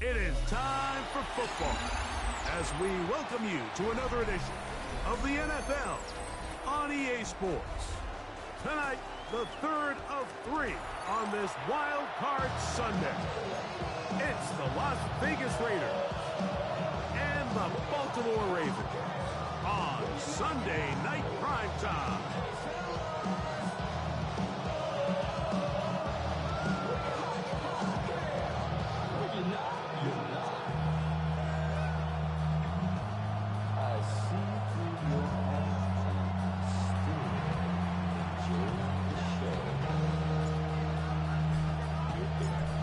It is time for football as we welcome you to another edition of the NFL on EA Sports. Tonight, the third of three on this Wild Card Sunday. It's the Las Vegas Raiders and the Baltimore Ravens on Sunday Night Primetime.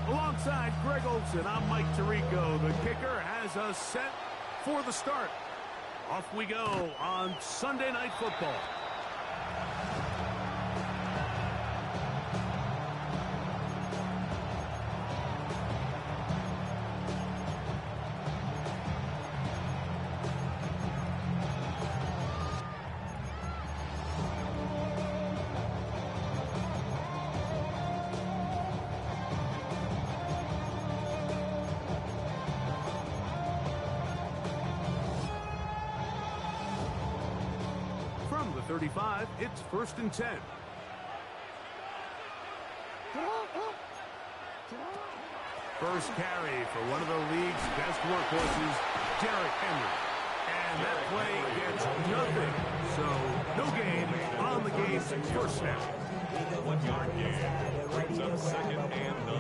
Alongside Greg Olsen, I'm Mike Tirico. The kicker has us set for the start. Off we go on Sunday Night Football. From the 35, it's 1st and 10. First carry for one of the league's best workhorses, Derrick Henry. And that play gets nothing. So, no gain on the game's first snap. 1 yard gain. Brings up 2nd and 9.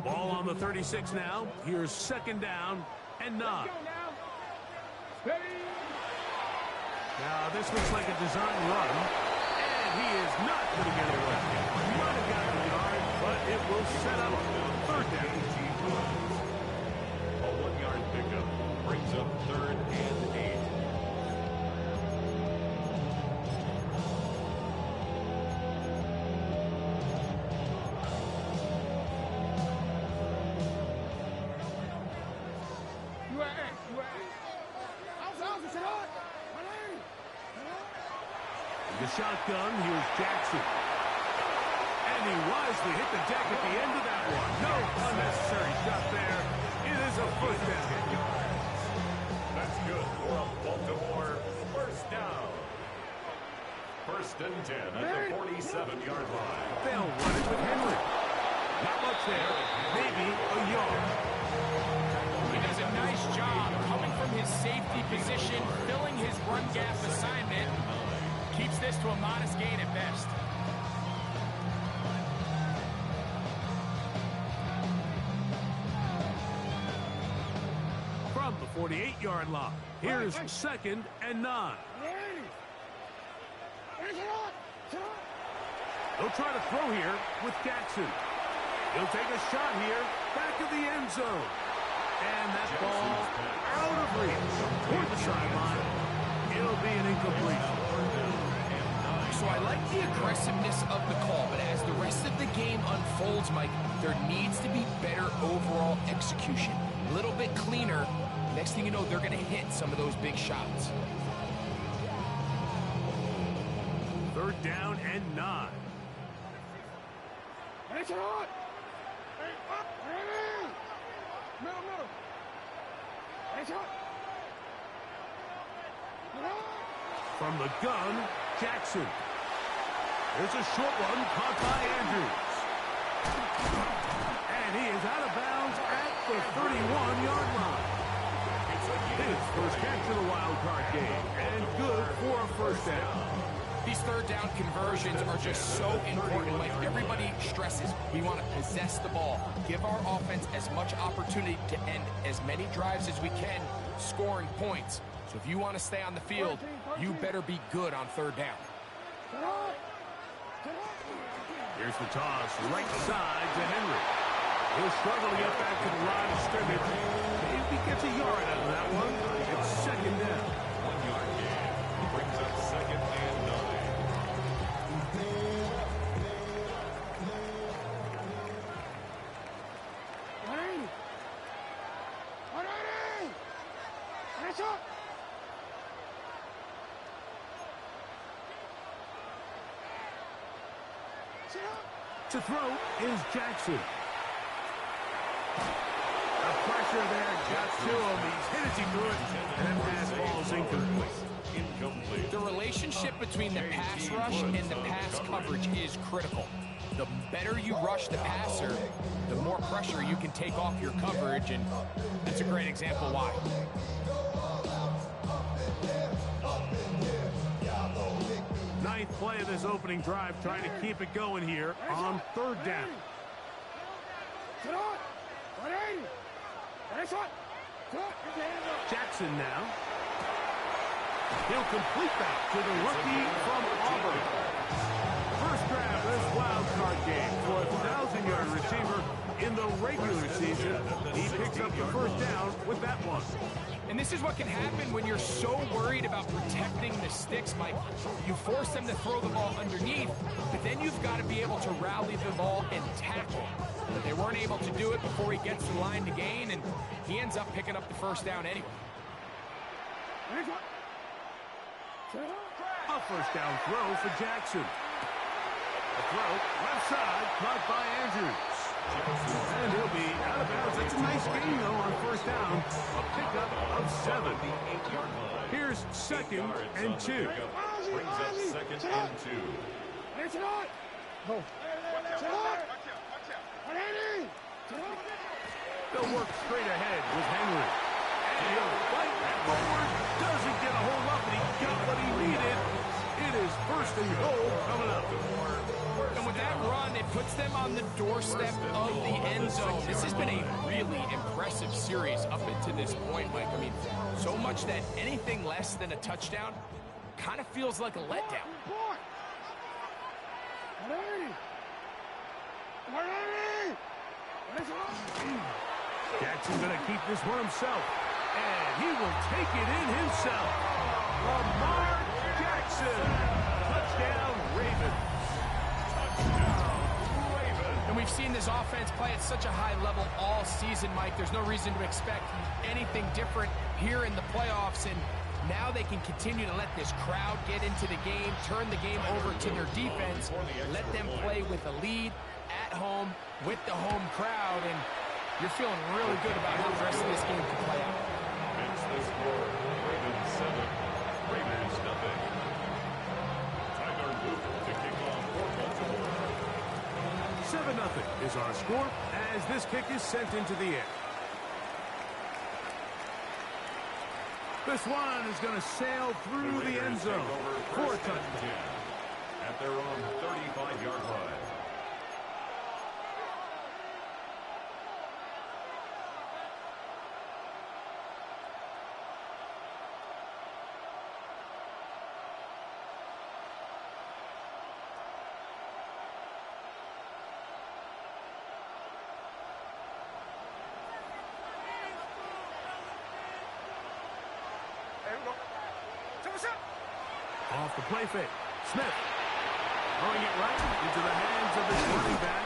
Ball on the 36 now. Here's 2nd down and 9. Now, this looks like a design run, and he is not going to get away. He might have gotten a yard, but it will set up 3rd down. A 1 yard pickup brings up 3rd and 8. The shotgun, here's Jackson. And he wisely hit the deck at the end of that one. No unnecessary shot there. It is a 1st down. That's good for a Baltimore 1st down. 1st and 10 at the 47-yard line. They'll run it with Henry. Not much there. Maybe a yard. He does a nice job coming from his safety position, filling his run gap assignment. Keeps this to a modest gain at best. From the 48-yard line, here's 2nd and 9. They'll try to throw here with Jackson. He'll take a shot here, back of the end zone. And that ball out of reach toward the sideline. It'll be an incompletion. So I like the aggressiveness of the call, but as the rest of the game unfolds, Mike, there needs to be better overall execution. A little bit cleaner. Next thing you know, they're going to hit some of those big shots. 3rd down and 9. From the gun, Jackson. There's a short one caught by Andrews. And he is out of bounds at the 31-yard line. His first catch of the wild card game, and good for a 1st down. These 3rd down conversions are just so important. Like everybody stresses, we want to possess the ball, give our offense as much opportunity to end as many drives as we can, scoring points. So if you want to stay on the field, you better be good on 3rd down. Here's the toss, right side to Henry. He'll struggle to get back to the line of scrimmage. If he gets a yard out of that one, it's 2nd down. 1 yard gain. Brings up 2nd and 9. To throw is Jackson. The pressure there got to him. He's hit as he threw it, and that pass falls incomplete. The relationship between the pass rush and the pass coverage is critical. The better you rush the passer, the more pressure you can take off your coverage, and that's a great example why. Ninth play of this opening drive, trying to keep it going here on third down. Jackson now. He'll complete that to the rookie from Auburn. First grab of this wild card game for a 1,000-yard receiver in the regular season. He picks up the first down with that one. And this is what can happen when you're so worried about protecting the sticks, Mike. You force them to throw the ball underneath, but then you've got to be able to rally the ball and tackle. But they weren't able to do it before he gets the line to gain, and he ends up picking up the first down anyway. A first down throw for Jackson. A throw left side, caught by Andrews. And he'll be out of bounds. That's a nice gain, though, on first down. A pickup of 7. Here's second and 2. Brings up second and 2. They'll work straight ahead with Henry. And he'll fight forward. Doesn't get a whole lot, but he got what he needed. It is first and goal coming up. And with that run, it puts them on the doorstep of the end zone. This has been a really impressive series up until this point, Mike. I mean, so much that anything less than a touchdown kind of feels like a letdown. Jackson gonna keep this one himself. And he will take it in himself. Lamar Jackson. Touchdown, Ravens. And we've seen this offense play at such a high level all season, Mike. There's no reason to expect anything different here in the playoffs. And now they can continue to let this crowd get into the game, turn the game over to their defense, let them play with a lead at home with the home crowd. And you're feeling really good about how the rest of this game can play out. It's the score. Ravens 7. Ravens nothing. Tyler Luke to kick off for Baltimore. 7-0 is our score as this kick is sent into the air. This one is going to sail through the end zone for a touchdown. At their own 35-yard line. Off the play fake. Smith throwing it right into the hands of his running back.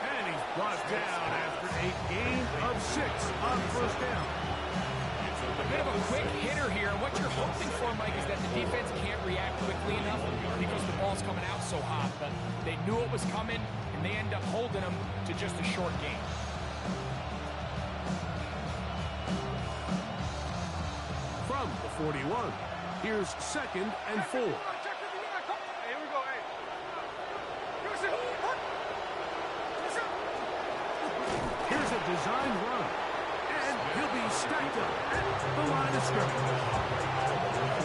And he's brought down after a gain of 6 on first down. A bit of a quick hitter here. What you're hoping for, Mike, is that the defense can't react quickly enough because the ball's coming out so hot. But they knew it was coming, and they end up holding them to just a short game. From the 41. Here's second and 4. Here's a designed run. And he'll be stacked up at the line of scrimmage.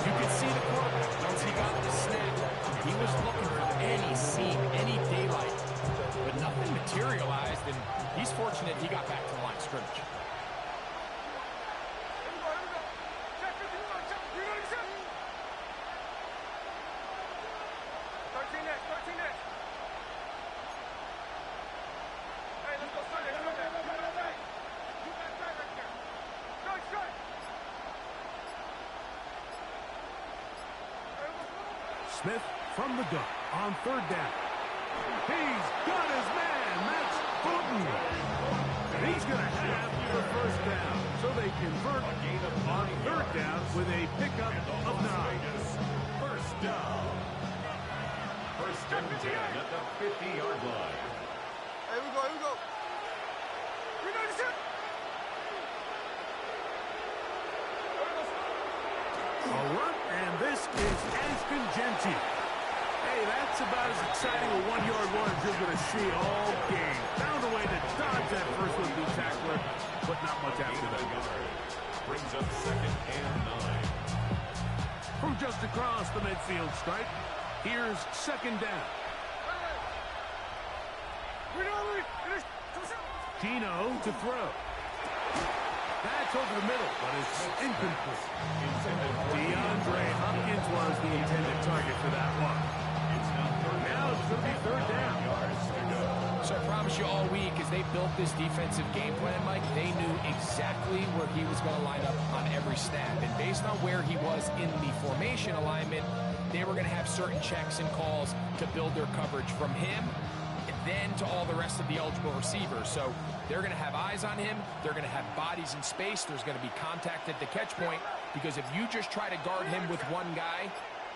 You could see the quarterback once he got the snap. He was looking for any seam, any daylight. But nothing materialized, and he's fortunate he got back to the line of scrimmage. Smith from the gun on third down. He's got his man, Max Fulton. And he's going to have the first down. So they convert on third down with a pickup of 9. First down. First and 10 at the 50-yard A run, and this is Ashton Genty. Hey, that's about as exciting a one-yard run as you're going to see all game. Found a way to dodge that first would-be tackler, but not much after that. Brings up 2nd and 9. From just across the midfield stripe, here's 2nd down. Gino to throw. That's over the middle, but it's incomplete. DeAndre Hopkins was the intended target for that one. Now it's going to be 3rd down. So I promise you all week, as they built this defensive game plan, Mike, they knew exactly where he was going to line up on every snap. And based on where he was in the formation alignment, they were going to have certain checks and calls to build their coverage from him and then to all the rest of the eligible receivers. So they're going to have eyes on him. They're going to have bodies in space. There's going to be contact at the catch point, because if you just try to guard him with one guy,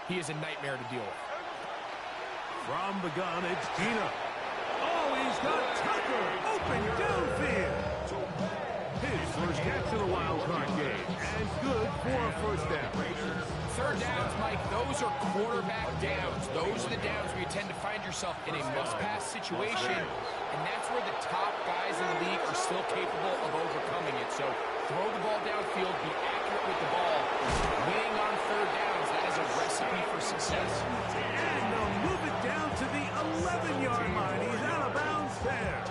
he is a nightmare to deal with. From the gun, it's Gino. Oh, he's got Tucker open downfield. His first catch of the wild card game, and good for a 1st down. 3rd downs, Mike, those are quarterback downs. Those are the downs where you tend to find yourself in a must-pass situation, and that's where the top guys in the league are still capable of overcoming it. So throw the ball downfield, be accurate with the ball. Winning on 3rd downs, that is a recipe for success. And they'll move it down to the 11-yard line. He's out of bounds there.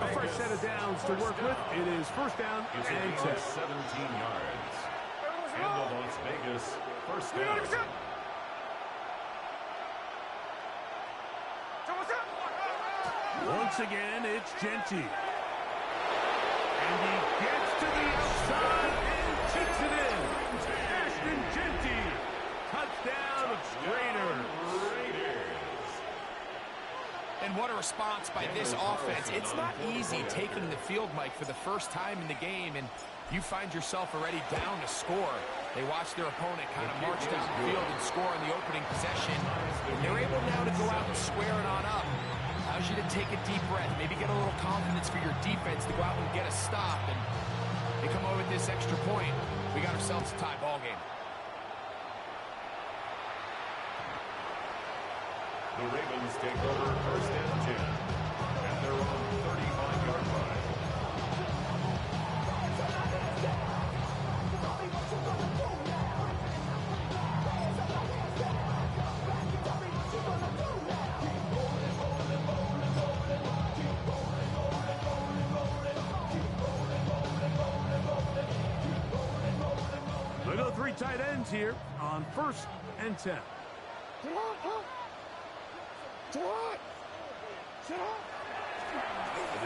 A fresh set of downs to work with. It is 1st down and 10. 17 yards. And the Las Vegas 1st down. Once again, it's Genty. And he gets to the outside and kicks it in. Ashton Genty. Touchdown, Raiders. And what a response by this offense. It's not easy taking the field, Mike, for the first time in the game, and you find yourself already down to score. They watch their opponent kind of march down the field and score in the opening possession. And they're able now to go out and square it on up. Allows you to take a deep breath, maybe get a little confidence for your defense to go out and get a stop. And they come over with this extra point. We got ourselves a tie ball game. The Ravens take over 1st and 10 at their own 35-yard line. They go 3 tight ends here on 1st and 10. A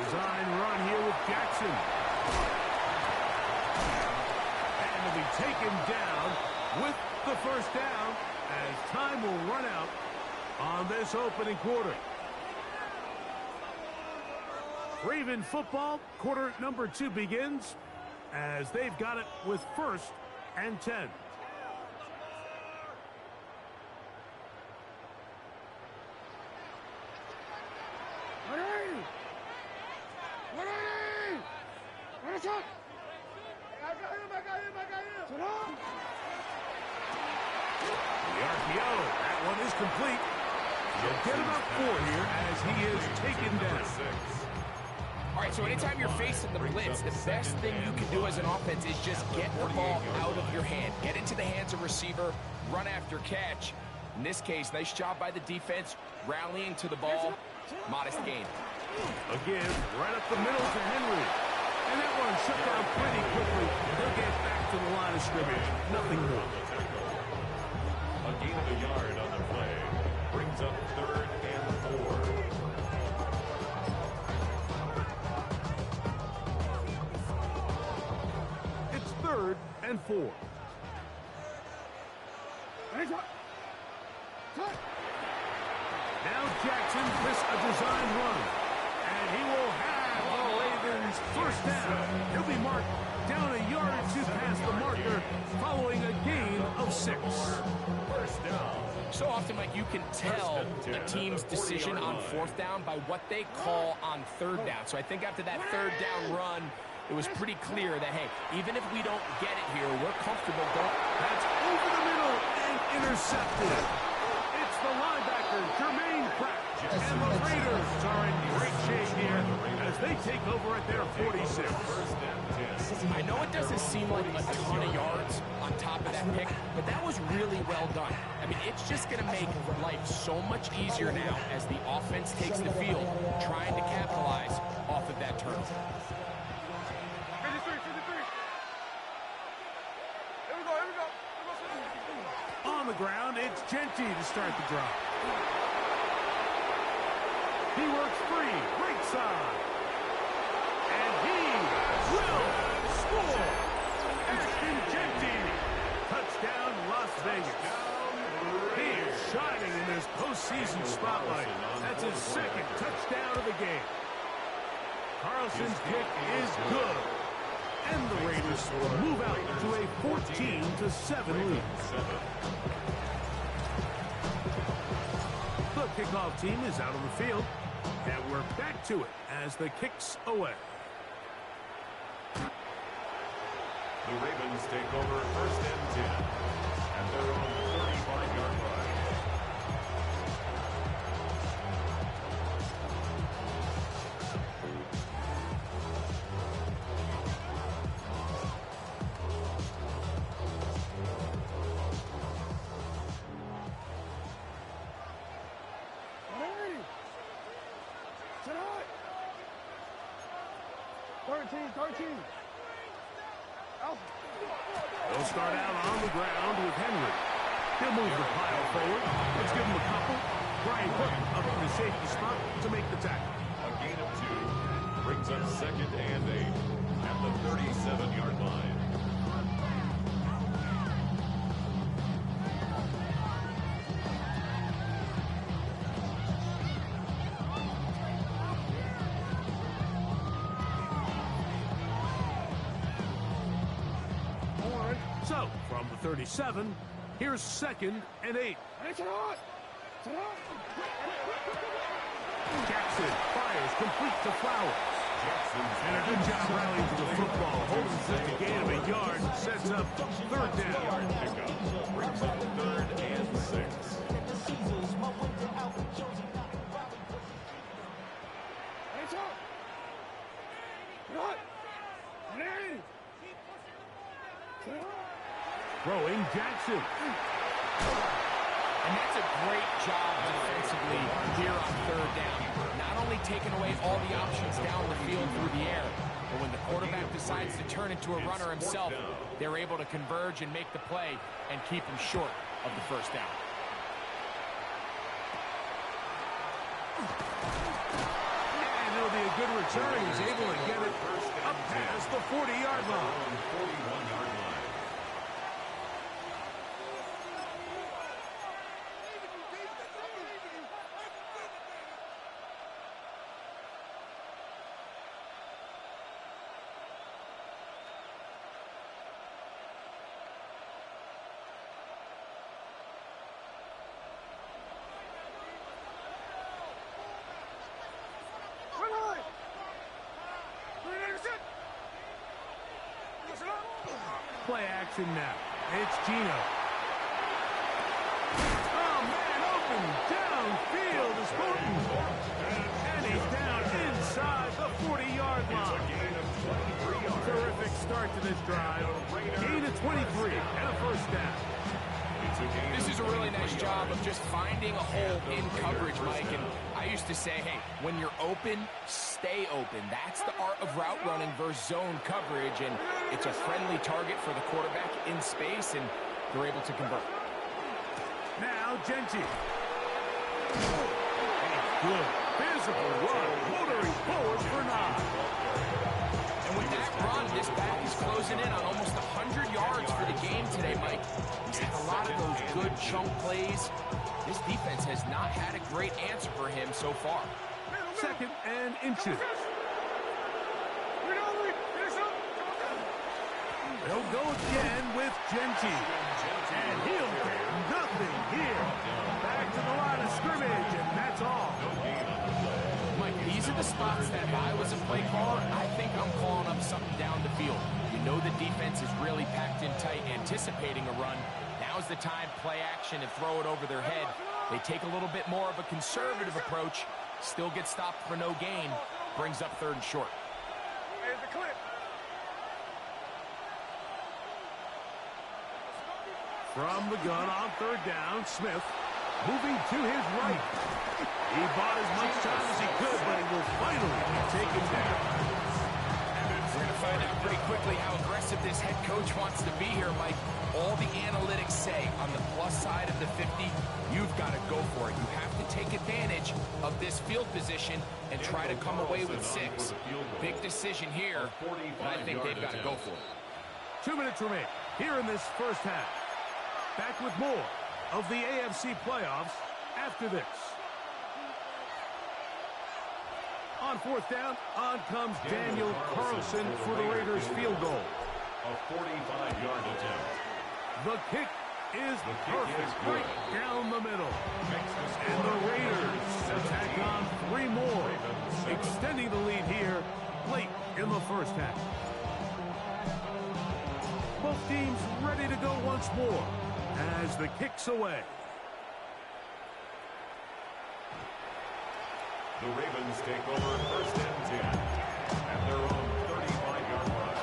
design run here with Jackson. And will be taken down with the 1st down as time will run out on this opening quarter. Raven football, quarter number 2 begins as they've got it with 1st and 10. The RPO, that one is complete. You'll get about 4 here as he is taken down. All right, so anytime you're facing the blitz, the best thing you can do as an offense is just get the ball out of your hand. Get into the hands of receiver, run after catch. In this case, nice job by the defense, rallying to the ball. Modest gain. Again, right up the middle to Henry. And that one shut down pretty quickly. He'll get back to the line of scrimmage. Nothing more. A gain of a yard on the play. Brings up 3rd and 4. It's 3rd and 4. Now Jackson risks a design run. And he will have the Ravens 1st down. He'll be marked down a yard or 2 past the marker following a gain of 6. 1st down. So often, Mike, you can tell a team's decision on 4th down by what they call on 3rd down. So I think after that 3rd down run, it was pretty clear that, hey, even if we don't get it here, we're comfortable going. That's over the middle and intercepted. It's the linebacker, Jermaine Pratt. And the Raiders are in great shape here as they take over at their 46. I know it doesn't seem like a ton of yards on top of that pick, but that was really well done. I mean, it's just going to make life so much easier now as the offense takes the field, trying to capitalize off of that turnover. On the ground, it's Genty to start the drive. He works free, right side. And he will score. Ashton Genty. Touchdown, Las Vegas. He is shining in this postseason spotlight. That's his second touchdown of the game. Carlson's kick is good. And the Raiders move out to a 14-7 lead. The kickoff team is out on the field, and we're back to it as the kick's away. The Ravens take over 1st and 10 at their own 35-yard line. They'll start out on the ground with Henry. He'll move the pile forward. Let's give him a couple. Brian Cook up in the safety spot to make the tackle. A gain of 2 brings up 2nd and 8 at the 37-yard line. So, from the 37, here's 2nd and 8. Jackson fires complete to Flowers. And a good job rallying to the football. Holds at the gain of a yard. Sets up 3rd down. Brings up 3rd and 6. Throwing Jackson. And that's a great job defensively here on 3rd down. Not only taking away all the options down the field through the air, but when the quarterback decides to turn into a runner himself, they're able to converge and make the play and keep him short of the 1st down. And it'll be a good return. He's able to get it up past the 40-yard line. 41-yard line. Play action now. It's Gino. Oh, man, open downfield is Horton. And he's down inside the 40-yard line. Terrific start to this drive. Gain of 23 and a 1st down. This is a really nice job of just finding a hole in coverage, Mike. And I used to say, hey, when you're open, stay open. That's the art of route running versus zone coverage. And it's a friendly target for the quarterback in space, and they're able to convert. Now, Genty. Good. Physical run. Motoring forward for 9. And with that run, this back is closing in on almost 100 yards for the game today, Mike. He's had a lot of those good chunk plays. This defense has not had a great answer for him so far. 2nd and inches. They'll go again with Genty. And he'll get nothing here. Back to the line of scrimmage, and that's all. Mike, These are the spots that if I was a play caller, I think I'm calling up something down the field. You know the defense is really packed in tight, anticipating a run. Now's the time, play action and throw it over their head. They take a little bit more of a conservative approach, still get stopped for no gain, brings up 3rd and short. Here's the clip. From the gun on 3rd down, Smith moving to his right. He bought as much time as he could, but he will finally be taken down. We're going to find out pretty quickly how aggressive this head coach wants to be here, Mike. All the analytics say on the plus side of the 50, you've got to go for it. You have to take advantage of this field position and try to come away with 6. Big decision here, and I think they've got to go for it. 2 minutes remain here in this first half. Back with more of the AFC playoffs after this. On 4th down, on comes Daniel Carlson for the Raiders field goal. A 45-yard attempt. The kick is perfect, right down the middle. And the Raiders attack on 3 more, extending the lead here late in the first half. Both teams ready to go once more as the kick's away. The Ravens take over 1st and 10 at their own 35-yard line.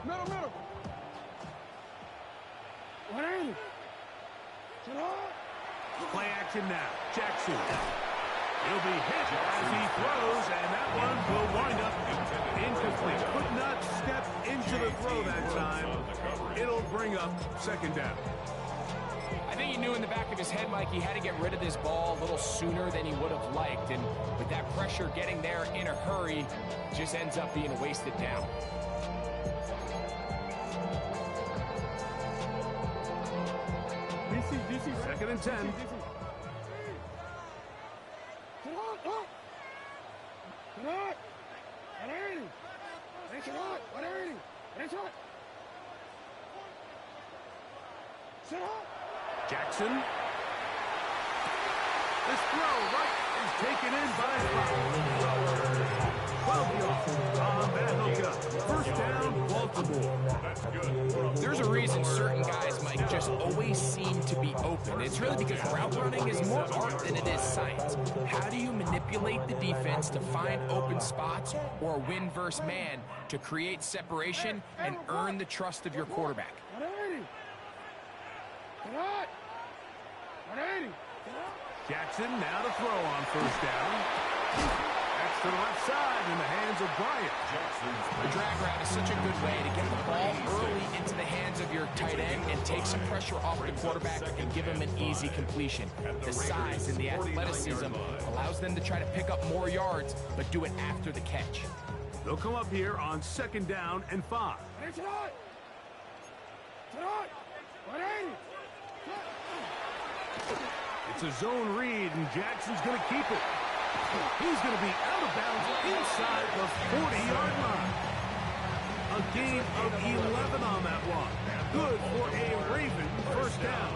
Middle. 180. Play action now. Jackson. He'll be hit as he throws, and that one will wind up incomplete. Could not step into the throw that time. It'll bring up 2nd down. I think he knew in the back of his head, Mike, he had to get rid of this ball a little sooner than he would have liked. And with that pressure getting there in a hurry, just ends up being a wasted down. DC. 2nd and 10. Jackson. This throw right is taken in by Brown. 12 yards on that hookup. 1st down, Baltimore. That's good. There's a reason certain guys, Mike, just always seem to be open. It's really because route running is more art than it is science. How do you manipulate the defense to find open spots or win versus man to create separation and earn the trust of your quarterback? 180. Jackson now to throw on 1st down. That's to the left side in the hands of Bryant. The drag route is such a good way to get the ball early into the hands of your tight end and take some pressure off the quarterback and give him an easy completion. The size and the athleticism allows them to try to pick up more yards, but do it after the catch. They'll come up here on 2nd down and 5. It's a zone read, and Jackson's going to keep it. He's going to be out of bounds inside the 40-yard line. A gain of 11 on that one. Good for a Raven 1st down.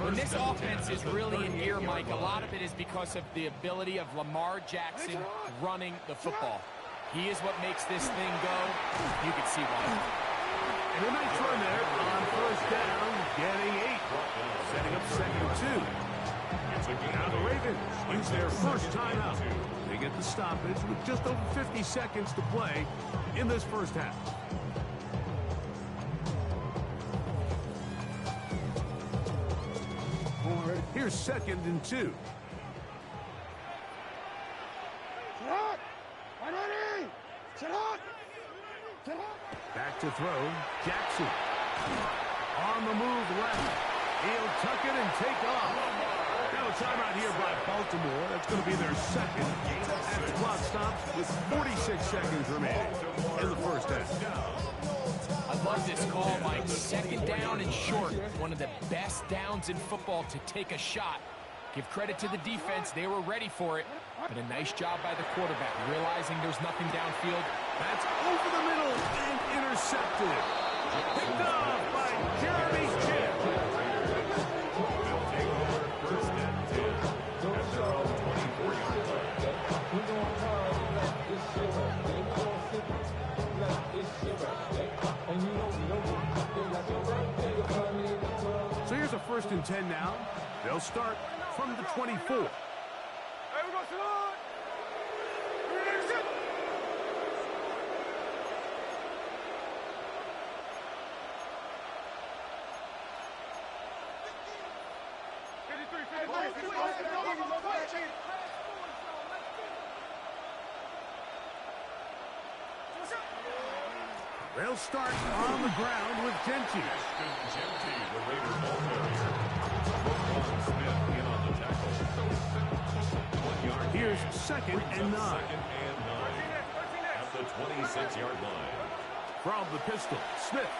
When this offense is really in gear, Mike, a lot of it is because of the ability of Lamar Jackson running the football. He is what makes this thing go. You can see why. And a nice run there on 1st down, getting 8. Setting up 2nd and 2. Now the Ravens use their first timeout. They get the stoppage with just over 50 seconds to play in this first half. Here's 2nd and 2. Back to throw. Jackson. On the move left. He'll tuck it and take off. Now a timeout here by Baltimore. That's going to be their 2nd. As the clock stops with 46 seconds remaining in the first half. I love this call, Mike. 2nd down and short. One of the best downs in football to take a shot. Give credit to the defense. They were ready for it. But a nice job by the quarterback, realizing there's nothing downfield, That's over the middle and intercepted. Picked off by Jeremy Chinn. They'll take over first and 10 at their own 24-yard line. So here's a first and 10 now. They'll start from the 24. Hey, we go salute. They'll start on the ground with Genty. Genty, the Raider ball carrier. Smith in on the tackle. 1 yard. Here's second and 9. Second and 9 at the 26-yard line. From the pistol, Smith.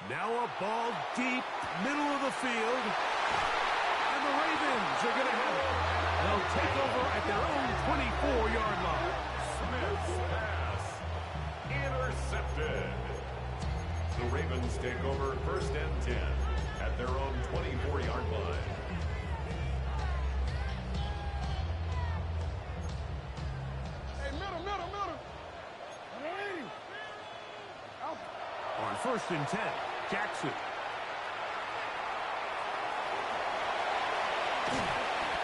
Now a ball deep, middle of the field. And the Ravens are going to have it. They'll take over at their own 24-yard line. Smith's pass intercepted. The Ravens take over first and 10 at their own 24-yard line. Hey, middle. Hey. On first and 10, Jackson.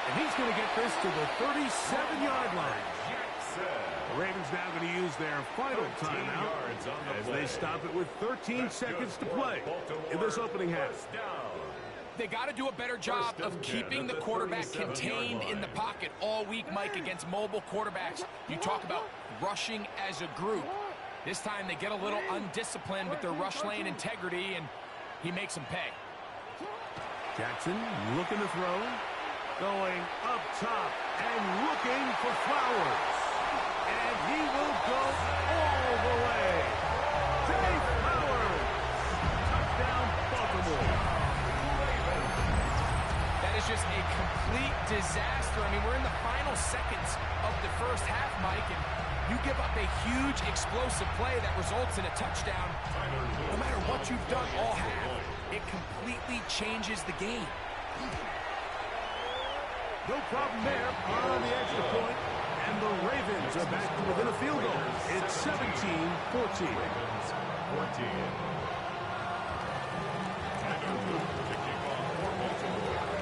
And he's going to get this to the 37-yard line. The Ravens now going to use their final timeout as they stop it with 13 seconds to play in this opening half. They got to do a better job of keeping the quarterback contained in the pocket all week, Mike, against mobile quarterbacks. You talk about rushing as a group. This time they get a little undisciplined with their rush lane integrity, and he makes them pay. Jackson looking to throw, going up top and looking for Flowers. And he will go all the way. Dave Flowers. Touchdown, Baltimore. That is just a complete disaster. I mean, we're in the final seconds of the first half, Mike, and you give up a huge explosive play that results in a touchdown. No matter what you've done all half, it completely changes the game. No problem there on the extra point. And the Ravens are back to within a field goal. It's 17-14.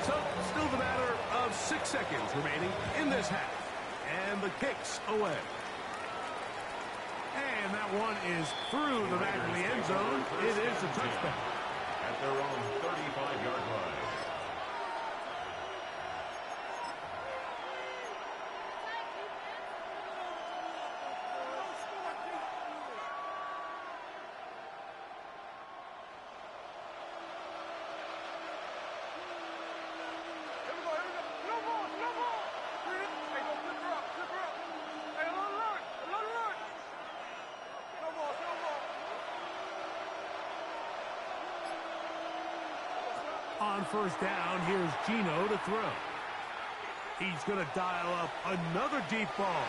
So, still the matter of 6 seconds remaining in this half. And the kick's away. And that one is through the back of the end zone. It is a touchback. At their own 35-yard line. On first down, here's Gino to throw. He's going to dial up another deep ball.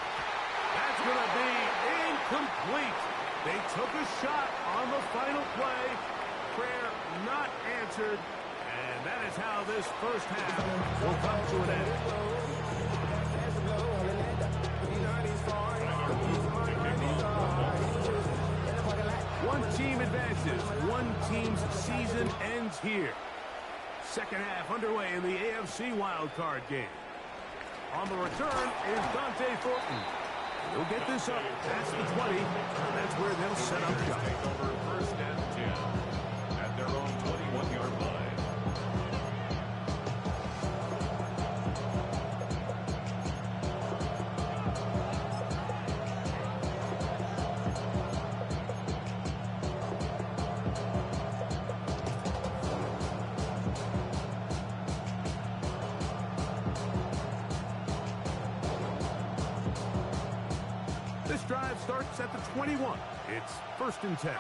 That's going to be incomplete. They took a shot on the final play. Prayer not answered. And that is how this first half will come to an end. One team advances. One team's season ends here. Second half underway in the AFC wildcard game. On the return is Dante Thornton. He'll get this up past the 20. That's where they'll set up shop. Take over first and 10 at their own 21-yard line. This drive starts at the 21. It's first and 10.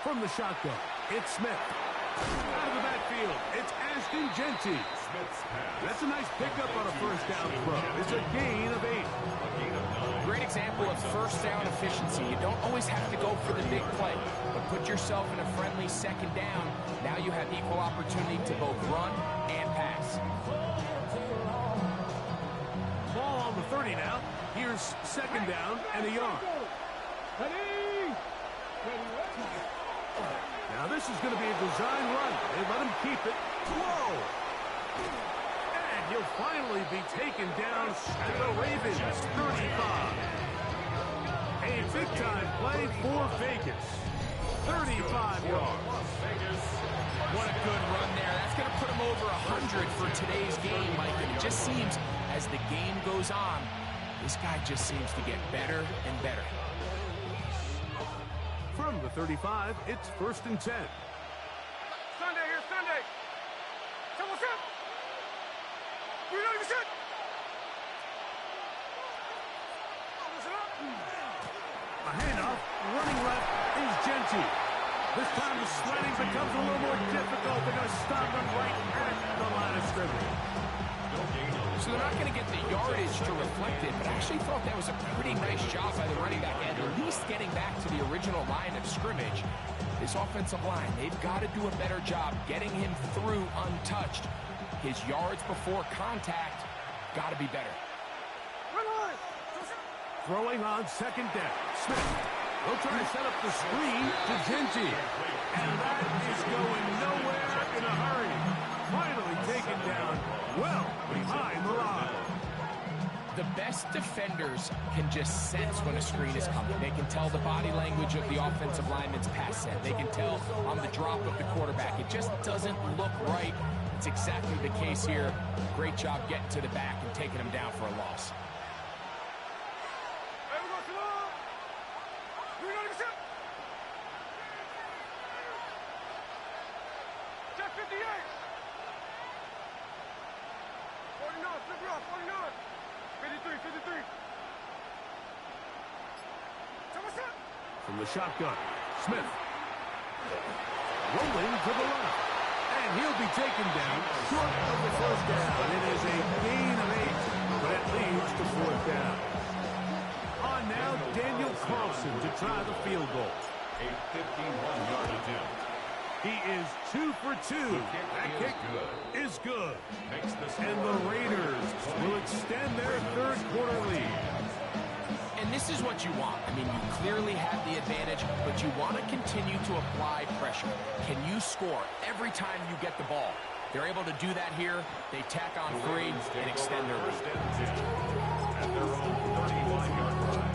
From the shotgun, it's Smith. Out of the backfield. field. It's Ashton Genty. That's a nice pickup on a first down throw. It's a gain of 8. Great example of first down efficiency. You don't always have to go for the big play, but put yourself in a friendly second down. Now you have equal opportunity to both run and pass. Ball on the 30 now. Here's second down and a yard. Now this is going to be a design run. They let him keep it. Whoa! And he'll finally be taken down at the Ravens 35. A big-time play for Vegas. 35 yards. What a good run there. That's going to put him over 100 for today's game, Mike. And it just seems as the game goes on, this guy just seems to get better and better. From the 35, it's 1st and 10. Sunday here, Sunday. So what's up? We don't even sit. Listen up. A handoff, running left is Genty. This time the sliding becomes a little more difficult. They're going to stop him right at the line of scrimmage. So they're not going to get the yardage to reflect it, but I actually thought that was a pretty nice job by the running back, at least getting back to the original line of scrimmage. This offensive line, they've got to do a better job getting him through untouched. His yards before contact got to be better. Throwing on second down. Smith. They'll try to set up the screen to Genty. And that is going nowhere in a hurry. Finally taken down well behind the line. The best defenders can just sense when a screen is coming. They can tell the body language of the offensive lineman's pass set. They can tell on the drop of the quarterback. It just doesn't look right. It's exactly the case here. Great job getting to the back and taking him down for a loss. From the shotgun, Smith. Rolling to the left. And he'll be taken down short of the first down. It is a gain of 8, but it leads to 4th down. On now, Daniel Carlson to try the field goal. A 51-yard attempt. He is 2 for 2. That kick is good. And the Raiders will extend their third quarter lead. And this is what you want. I mean, you clearly have the advantage, but you want to continue to apply pressure. Can you score every time you get the ball? They're able to do that here. They tack on 3 and extend their lead. At their own 31-yard line.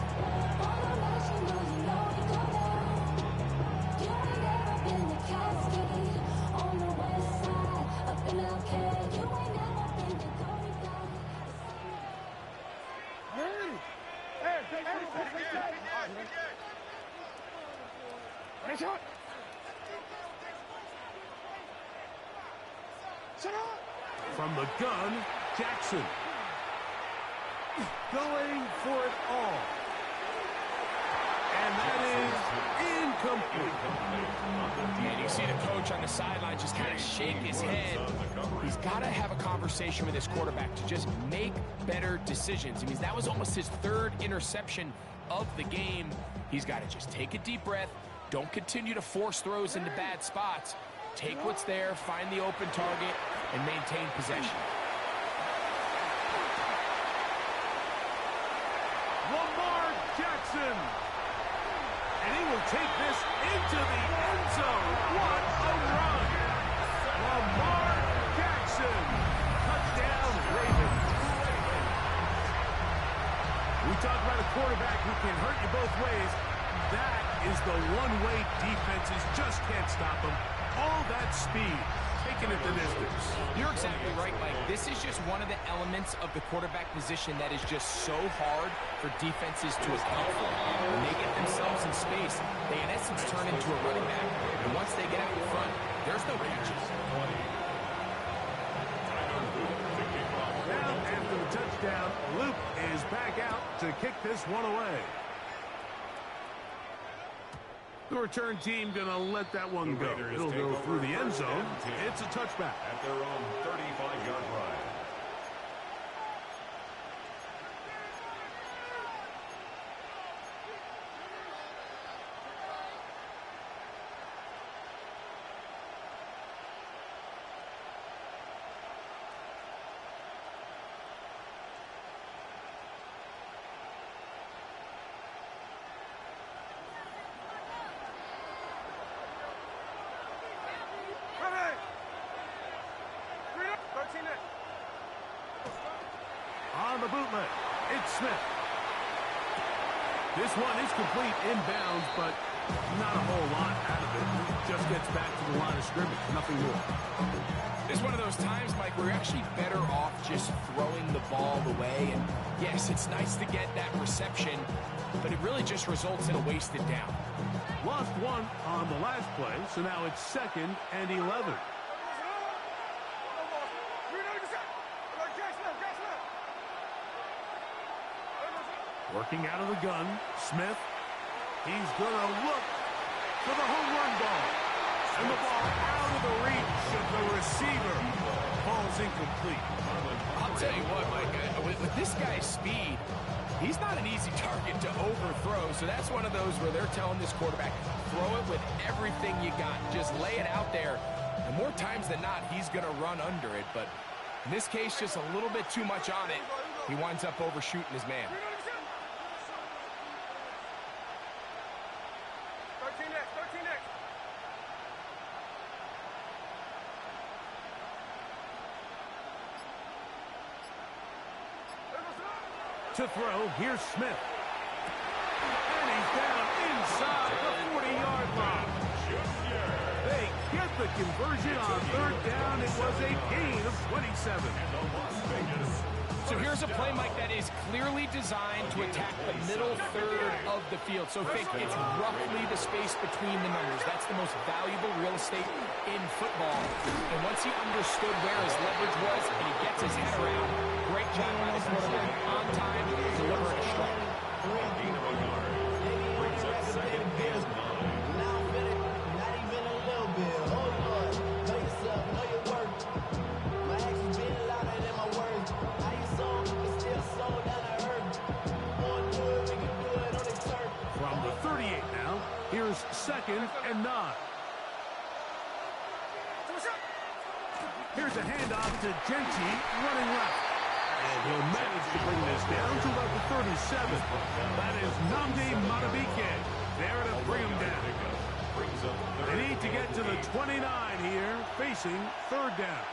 From the gun, Jackson. Going for it all. And that is incomplete. And you see the coach on the sideline just kind of shake his head. He's got to have a conversation with his quarterback to just make better decisions. I mean, that was almost his 3rd interception of the game. He's got to just take a deep breath. Don't continue to force throws into bad spots. Take what's there, find the open target, and maintain possession. Lamar Jackson. And he will take this into the end zone. What a run. Lamar Jackson. Touchdown, Ravens. We talk about a quarterback who can hurt you both ways. That is the one way defenses just can't stop him. All that speed, taking it the distance. You're exactly right, Mike. This is just one of the elements of the quarterback position that is just so hard for defenses to account for. When they get themselves in space, they in essence turn into a running back. And once they get out in front, there's no catches. Now, after the touchdown, Luke is back out to kick this one away. The return team going to let that one go. It'll go through the end zone. It's a touchback. At their own 35-yard line. On the bootleg, it's Smith. This one is complete inbounds, but not a whole lot out of it. Just gets back to the line of scrimmage, nothing more. It's one of those times, Mike, where you're actually better off just throwing the ball away. And yes, it's nice to get that reception, but it really just results in a wasted down. Lost one on the last play, so now it's 2nd and 11. Working out of the gun, Smith. He's going to look for the home run ball. And the ball out of the reach of the receiver. Ball's incomplete. I'll tell you what, Mike, with this guy's speed, he's not an easy target to overthrow. So that's one of those where they're telling this quarterback, throw it with everything you got. Just lay it out there. And more times than not, he's going to run under it. But in this case, just a little bit too much on it. He winds up overshooting his man. 13 next. To throw, here's Smith. And he's down inside the 40-yard line. They get the conversion on 3rd down. It was a gain of 27. So here's a play, Mike, that is clearly designed to attack the middle third of the field. So think it's roughly the space between the numbers. That's the most valuable real estate in football. And once he understood where his leverage was and he gets his head around, great job by the quarterback on time, delivering a strike. Gain of a yard. Brings up 2nd and 9. From the 38 now, here's 2nd and 9. Here's a handoff to Genty, running left. And he'll manage to bring this down to about the 37. That is Nnamdi Madubuike there to bring him down. They need to get to the 29 here, facing 3rd down.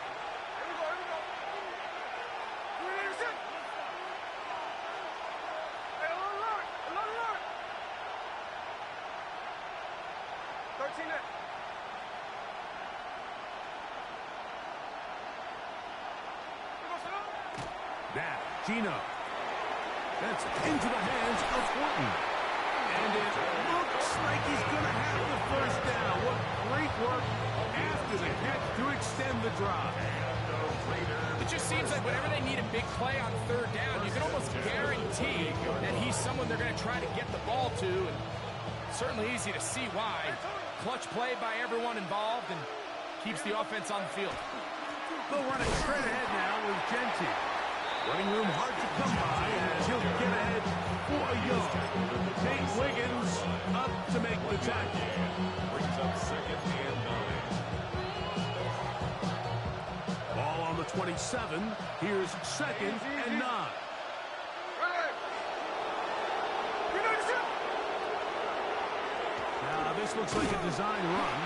Now, Gino. That's into the hands of Horton. And it looks like he's going to have the 1st down. What great work after the catch to extend the drive. It just seems like whenever they need a big play on 3rd down, you can almost guarantee that he's someone they're going to try to get the ball to. And certainly easy to see why. Clutch play by everyone involved and keeps the offense on the field. They'll run it straight ahead now with Genty. Running room hard to come by as he'll get ahead for a yard. Tate Wiggins up to make the tackle. Brings up 2nd and 9. Ball on the 27. Here's 2nd and 9. Now this looks like a design run.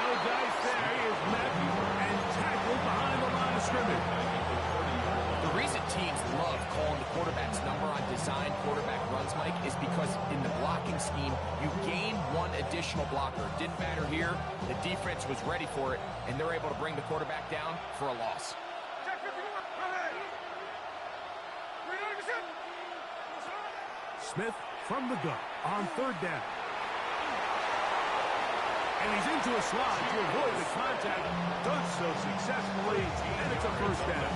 No dice there. He is met and tackled behind the line of scrimmage. The reason teams love calling the quarterback's number on design quarterback runs, Mike, is because in the blocking scheme, you gain one additional blocker. It didn't matter here. The defense was ready for it, and they're able to bring the quarterback down for a loss. Smith from the gun on 3rd down. And he's into a slot to avoid the contact. Does so successfully, and it's a 1st down.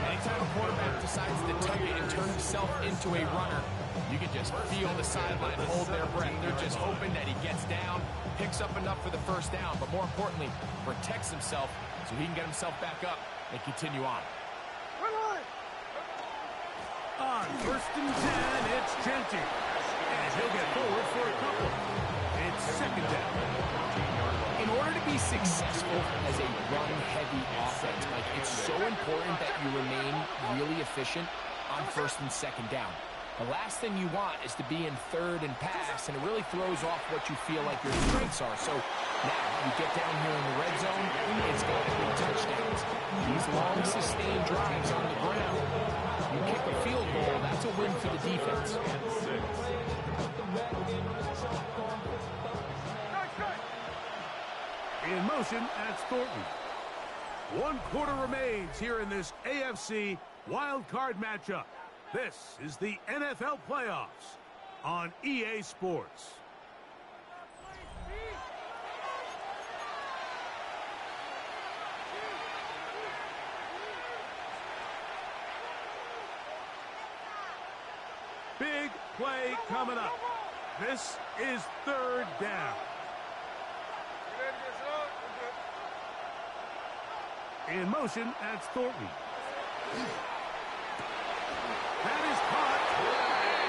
Anytime a quarterback decides to tuck it and turn himself into a runner, you can just feel the sideline hold their breath. They're just hoping that he gets down, picks up enough for the first down, but more importantly, protects himself so he can get himself back up and continue on. On 1st and 10, it's Genty. And he'll get forward for a couple. It's 2nd down. In order to be successful as a run-heavy offense, Mike, it's so important that you remain really efficient on 1st and 2nd down. The last thing you want is to be in 3rd and pass, and it really throws off what you feel like your strengths are. So now you get down here in the red zone, it's got to be touchdowns. These long, sustained drives on the ground, you kick a field goal, that's a win for the defense. In motion, that's Thornton. 1 quarter remains here in this AFC wild card matchup. This is the NFL playoffs on EA Sports. Big play coming up. This is 3rd down. In motion, that's Thornton. That is caught,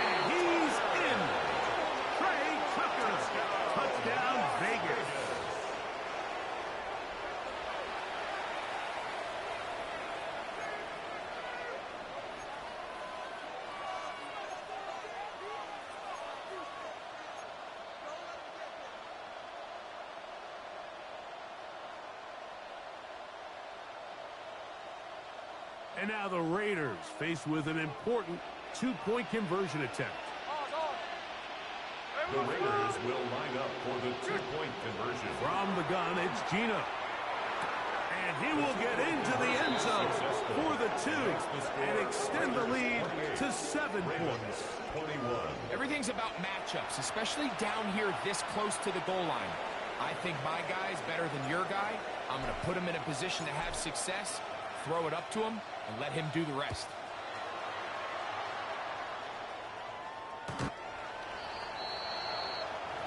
and he's in. Trey Tucker, touchdown Vegas. And now the Raiders faced with an important 2-point conversion attempt. The Raiders will line up for the 2-point conversion. From the gun, it's Gino. And he will get into the end zone for the 2 and extend the lead to 7 points. 21. Everything's about matchups, especially down here this close to the goal line. I think my guy's better than your guy. I'm going to put him in a position to have success, throw it up to him, and let him do the rest.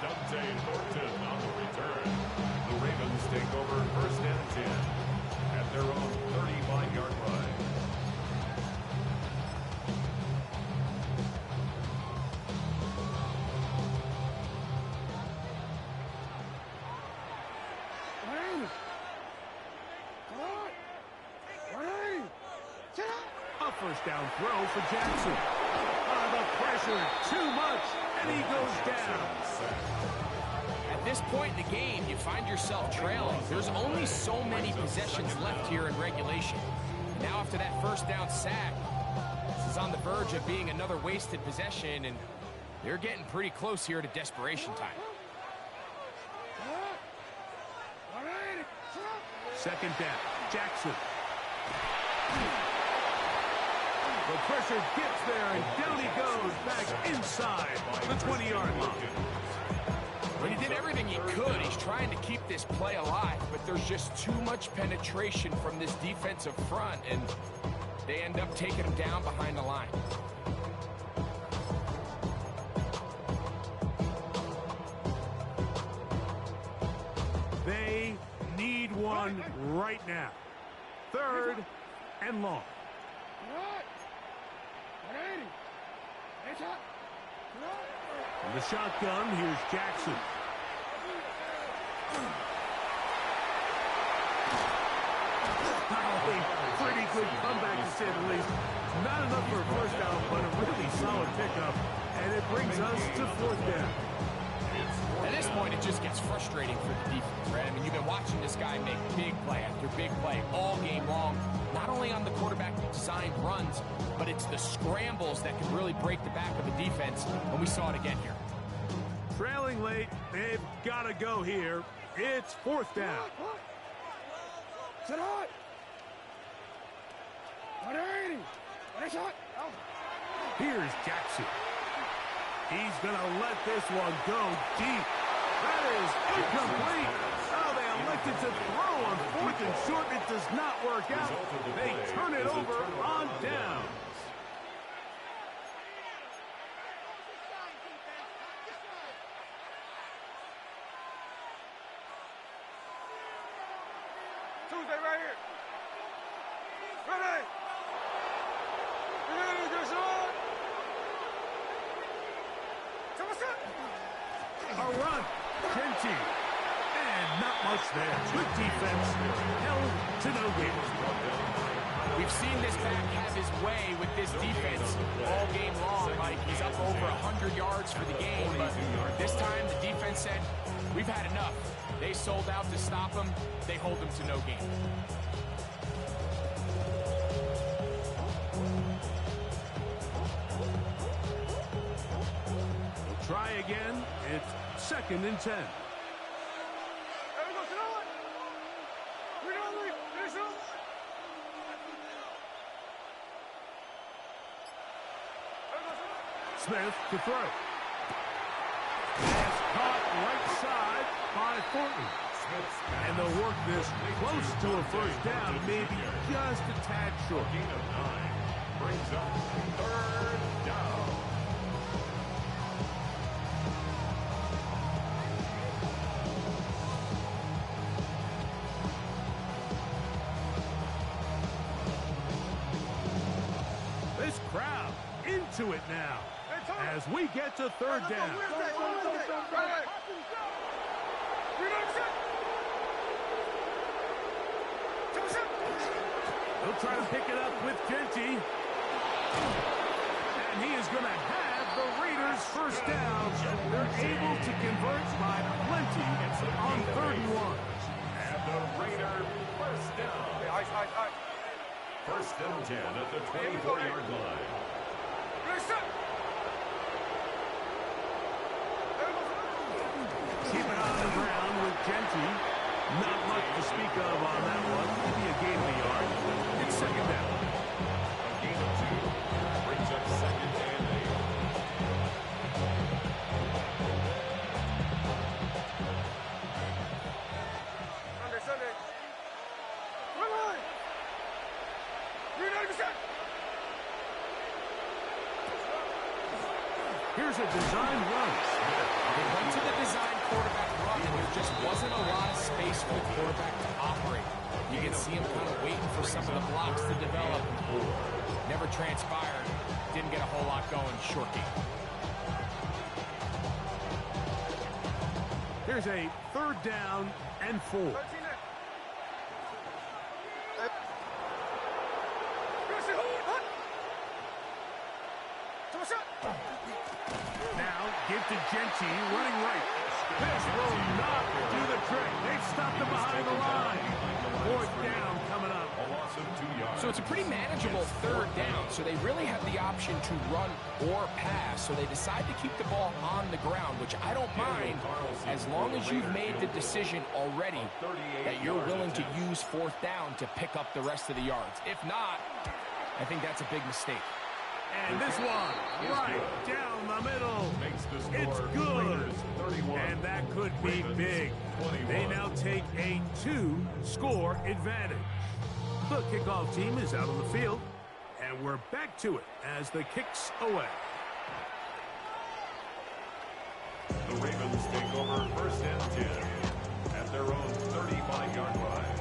Dante Thornton on the return. The Ravens take over 1st and 10 at their own 35-yard line. A 1st down throw for Jackson. The pressure, too much, and he goes down. At this point in the game, you find yourself trailing. There's only so many possessions left here in regulation. Now after that 1st down sack, this is on the verge of being another wasted possession, and they're getting pretty close here to desperation time. 2nd down, Jackson. The pressure gets there, and down he goes back inside the 20-yard line. Well, he did everything he could. He's trying to keep this play alive, but there's just too much penetration from this defensive front, and they end up taking him down behind the line. They need one right now. 3rd and long. From the shotgun, here's Jackson. Pretty good comeback, to say the least. Not enough for a 1st down, but a really solid pickup. And it brings us to 4th down. At this point, it just gets frustrating for the defense, right? I mean, you've been watching this guy make big play after big play all game long, not only on the quarterback-designed runs, but it's the scrambles that can really break the back of the defense, and we saw it again here. Trailing late, they've got to go here. It's 4th down. Here's Jackson. He's going to let this one go deep. That is incomplete. Oh, they elected to throw on 4th and short. It does not work out. They turn it over on down. Tuesday right here. Ready. A run. Genty. And not much there. Good defense. Held to no gain. We've seen this back have his way with this defense all game long, Mike. He's up over 100 yards for the game, but this time the defense said, we've had enough. They sold out to stop him. They hold him to no gain. We'll try again. It's 2nd and 10. Smith to throw. Pass caught right side by Thornton. And they'll work this close to a first down, maybe just a tad short. Gain of 9 brings up 3rd down. This crowd into it now as we get to 3rd down. They'll try to pick it up with Genty. And he is going to have the Raiders first down. They're able to convert by plenty on 3rd and 1. And the Raider first down. First and 10 at the 24-yard line. Keep it on the ground with Genty. Not much to speak of on that one. Maybe a gain of a yard. It's 2nd down. A gain of 2 brings up 2nd and 8. Sunday. Run line. 390%. Here's a design run. They went to the design quarterback run, and there just wasn't a lot of space for the quarterback to operate. You can see him kind of waiting for some of the blocks to develop. Never transpired. Didn't get a whole lot going. Short game. Here's a 3rd down and 4. Now, give to Genty, running right. This will not do the trick. They've stopped him behind the line. 4th down coming up. A loss of 2 yards. So it's a pretty manageable 3rd down. So they really have the option to run or pass. So they decide to keep the ball on the ground, which I don't mind as long as you've made the decision already that you're willing to use 4th down to pick up the rest of the yards. If not, I think that's a big mistake. And this one, right down the middle. It's good. And that could be big. They now take a 2-score advantage. The kickoff team is out on the field. And we're back to it as the kick's away. The Ravens take over 1st and 10 at their own 35-yard line.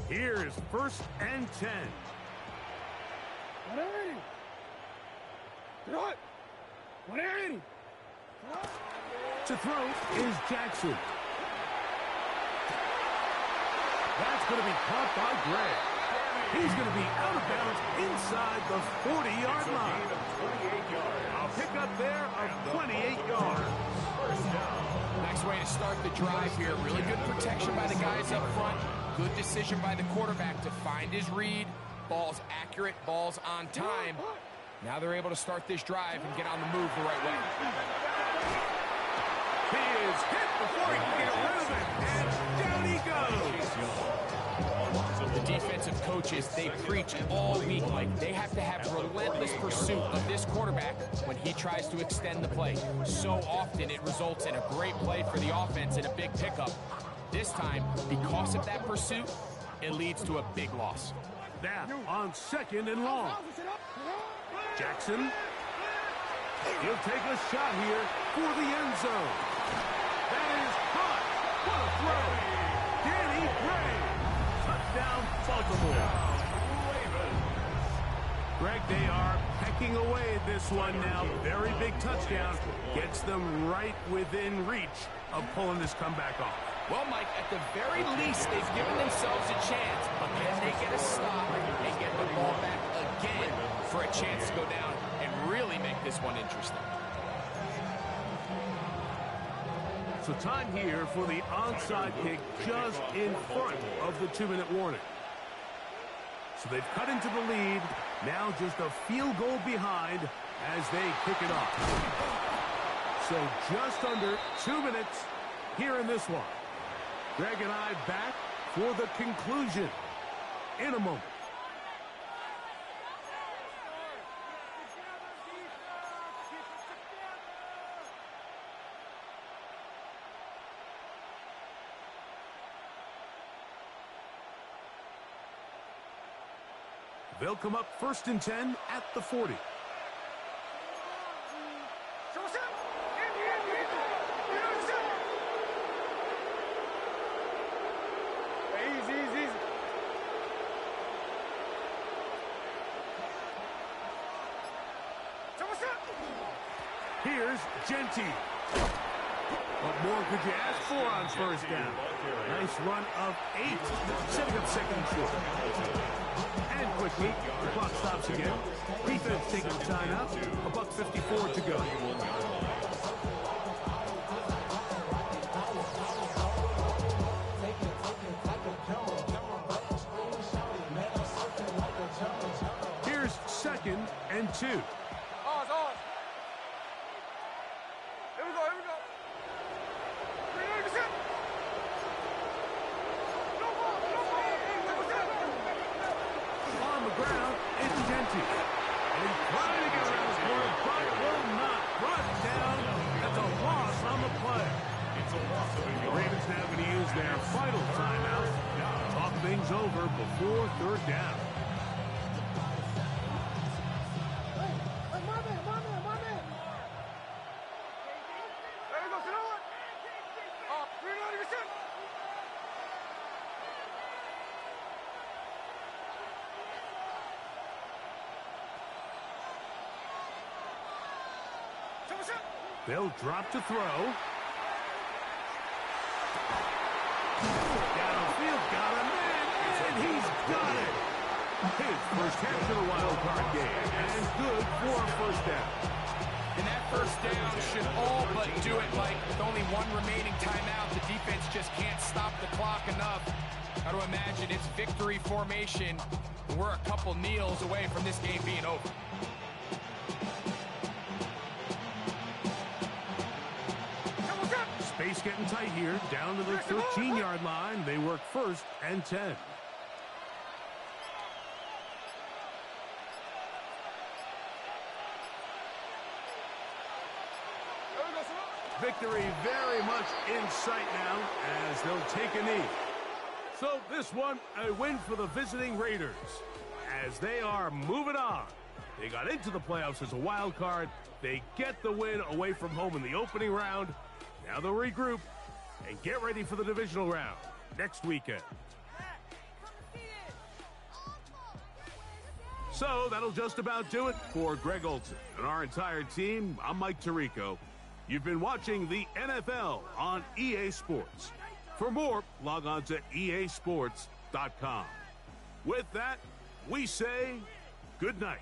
Here is 1st and 10. To throw is Jackson. That's going to be caught by Gray. He's going to be out of bounds inside the 40-yard line. A pickup there of 28 yards. Nice way to start the drive here. Really good protection by the guys up front. Good decision by the quarterback to find his read. Ball's accurate, ball's on time. Now they're able to start this drive and get on the move the right way. He is hit before he can get rid of it, and down he goes. The defensive coach coaches, they preach all week, like they have to have relentless pursuit of this quarterback when he tries to extend the play. So often it results in a great play for the offense and a big pickup. This time, because of that pursuit, it leads to a big loss. Now on 2nd and long. Jackson. He'll take a shot here for the end zone. That is caught. What a throw. Danny Gray. Touchdown, Baltimore. Greg, they are pecking away at this one now. Very big touchdown. Gets them right within reach of pulling this comeback off. Well, Mike, at the very least, they've given themselves a chance. But can they get a stop and get the ball back again for a chance to go down and really make this one interesting? So time here for the onside kick just in front of the 2-minute warning. So they've cut into the lead. Now just a field goal behind as they kick it off. So just under 2 minutes here in this one. Greg and I back for the conclusion in a moment. They'll come up 1st and 10 at the 40. Here's Genty. What more could you ask for on 1st down? Nice run of 8, setting up 2nd and short. And quickly, the clock stops again. Defense taking the timeout. $1:54 to go. Here's 2nd and 2. Their final timeout to talk things over before 3rd down. They'll drop to throw. Downfield, got a man, and he's got it. His first catch of the wild card game, and good for a 1st down. And that 1st down should all but do it, Mike. With only one remaining timeout, the defense just can't stop the clock enough. Got to imagine it's victory formation. We're a couple kneels away from this game being over. Space getting tight here, down to the 13-yard line. They work 1st and 10. Victory very much in sight now as they'll take a knee. So this one, a win for the visiting Raiders as they are moving on. They got into the playoffs as a wild card. They get the win away from home in the opening round. Now they'll regroup and get ready for the divisional round next weekend. So that'll just about do it for Greg Olson and our entire team. I'm Mike Tirico. You've been watching the NFL on EA Sports. For more, log on to easports.com. With that, we say good night.